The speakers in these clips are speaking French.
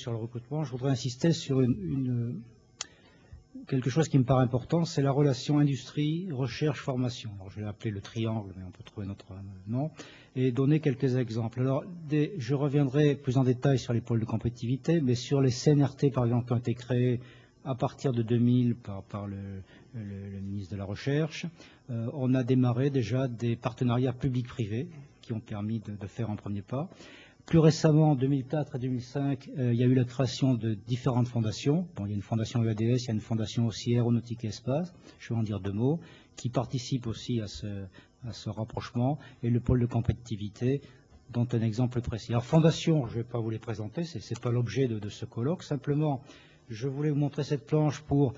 Sur le recrutement, je voudrais insister sur quelque chose qui me paraît important, c'est la relation industrie, recherche, formation. Alors, je l'ai appelé le triangle, mais on peut trouver notre nom, et donner quelques exemples. Alors, je reviendrai plus en détail sur les pôles de compétitivité, mais sur les CNRT, par exemple, qui ont été créés à partir de 2000 par le ministre de la Recherche, on a démarré déjà des partenariats publics-privés qui ont permis de faire un premier pas. Plus récemment, en 2004 et 2005, il y a eu la création de différentes fondations. Bon, il y a une fondation EADS, il y a une fondation aussi Aéronautique et Espace, je vais en dire deux mots, qui participent aussi à ce rapprochement, et le pôle de compétitivité, dont un exemple précis. Alors, fondation, je ne vais pas vous les présenter, ce n'est pas l'objet de ce colloque, simplement, je voulais vous montrer cette planche pour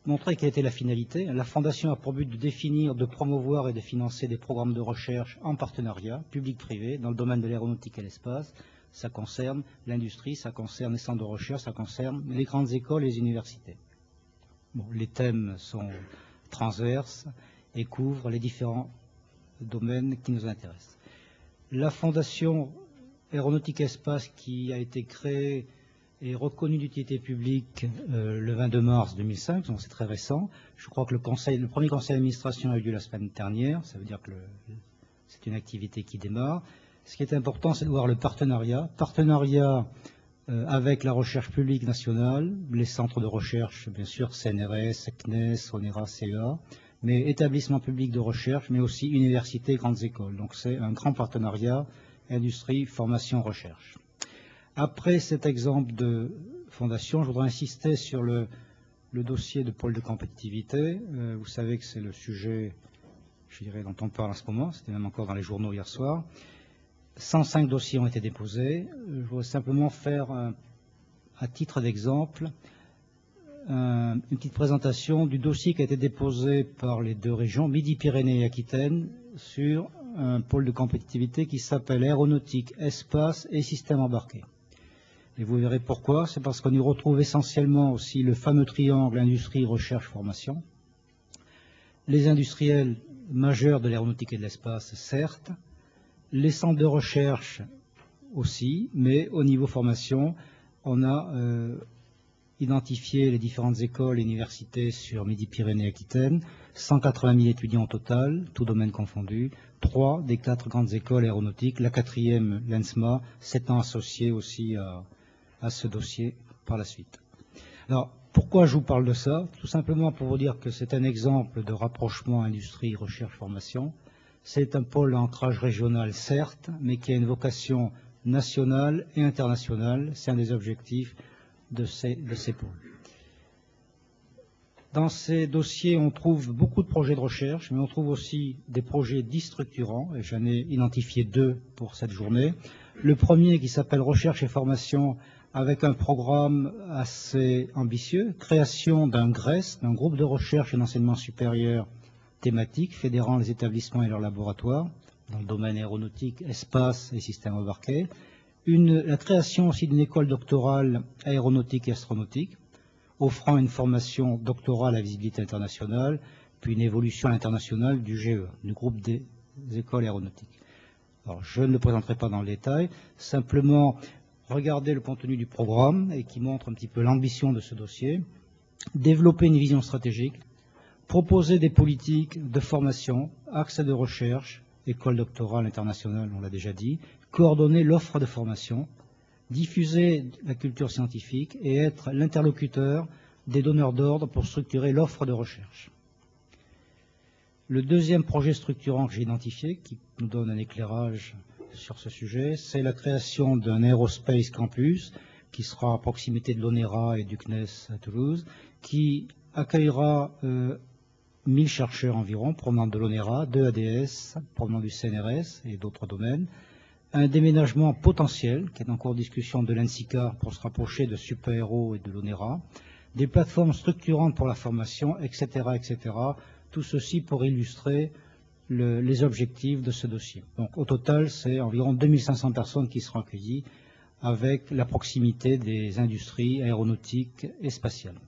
montrer quelle était la finalité. La Fondation a pour but de définir, de promouvoir et de financer des programmes de recherche en partenariat, public-privé, dans le domaine de l'aéronautique et l'espace. Ça concerne l'industrie, ça concerne les centres de recherche, ça concerne les grandes écoles et les universités. Bon, les thèmes sont transverses et couvrent les différents domaines qui nous intéressent. La Fondation Aéronautique et Espace, qui a été créée est reconnu d'utilité publique le 22 mars 2005, donc c'est très récent. Je crois que le premier conseil d'administration a eu lieu la semaine dernière, ça veut dire que c'est une activité qui démarre. Ce qui est important, c'est de voir le partenariat. Partenariat avec la recherche publique nationale, les centres de recherche, bien sûr, CNRS, CNES, ONERA, CEA, mais établissements publics de recherche, mais aussi universités, grandes écoles. Donc c'est un grand partenariat, industrie, formation, recherche. Après cet exemple de fondation, je voudrais insister sur le dossier de pôle de compétitivité. Vous savez que c'est le sujet, je dirais, dont on parle en ce moment. C'était même encore dans les journaux hier soir. 105 dossiers ont été déposés. Je voudrais simplement faire, à titre d'exemple, une petite présentation du dossier qui a été déposé par les deux régions, Midi-Pyrénées et Aquitaine, sur un pôle de compétitivité qui s'appelle Aéronautique, Espace et Systèmes embarqués. Et vous verrez pourquoi. C'est parce qu'on y retrouve essentiellement aussi le fameux triangle industrie, recherche, formation. Les industriels majeurs de l'aéronautique et de l'espace, certes. Les centres de recherche aussi, mais au niveau formation, on a identifié les différentes écoles et universités sur Midi-Pyrénées-Aquitaine, 180 000 étudiants au total, tout domaine confondu, 3 des 4 grandes écoles aéronautiques, la 4e, l'ENSMA, s'étant associée aussi à ce dossier par la suite. Alors, pourquoi je vous parle de ça? Tout simplement pour vous dire que c'est un exemple de rapprochement industrie, recherche, formation. C'est un pôle d'ancrage régional, certes, mais qui a une vocation nationale et internationale. C'est un des objectifs de ces pôles. Dans ces dossiers, on trouve beaucoup de projets de recherche, mais on trouve aussi des projets dits structurants, et j'en ai identifié 2 pour cette journée. Le premier qui s'appelle Recherche et formation, avec un programme assez ambitieux, création d'un GRES, d'un groupe de recherche et d'enseignement supérieur thématique, fédérant les établissements et leurs laboratoires, dans le domaine aéronautique, espace et systèmes embarqués. La création aussi d'une école doctorale aéronautique et astronautique, offrant une formation doctorale à visibilité internationale, puis une évolution internationale du GE, du groupe des écoles aéronautiques. Alors, je ne le présenterai pas dans le détail, simplement regarder le contenu du programme et qui montre un petit peu l'ambition de ce dossier, développer une vision stratégique, proposer des politiques de formation, axes de recherche, école doctorale internationale, on l'a déjà dit, coordonner l'offre de formation, diffuser la culture scientifique et être l'interlocuteur des donneurs d'ordre pour structurer l'offre de recherche. Le deuxième projet structurant que j'ai identifié, qui nous donne un éclairage sur ce sujet, c'est la création d'un Aerospace Campus qui sera à proximité de l'ONERA et du CNES à Toulouse, qui accueillera 1000 chercheurs environ provenant de l'ONERA, de ADS, provenant du CNRS et d'autres domaines. Un déménagement potentiel, qui est en cours de discussion de l'ENSICA pour se rapprocher de SuperAero et de l'ONERA, des plateformes structurantes pour la formation, etc., etc. Tout ceci pour illustrer les objectifs de ce dossier. Donc au total, c'est environ 2500 personnes qui seront accueillies avec la proximité des industries aéronautiques et spatiales.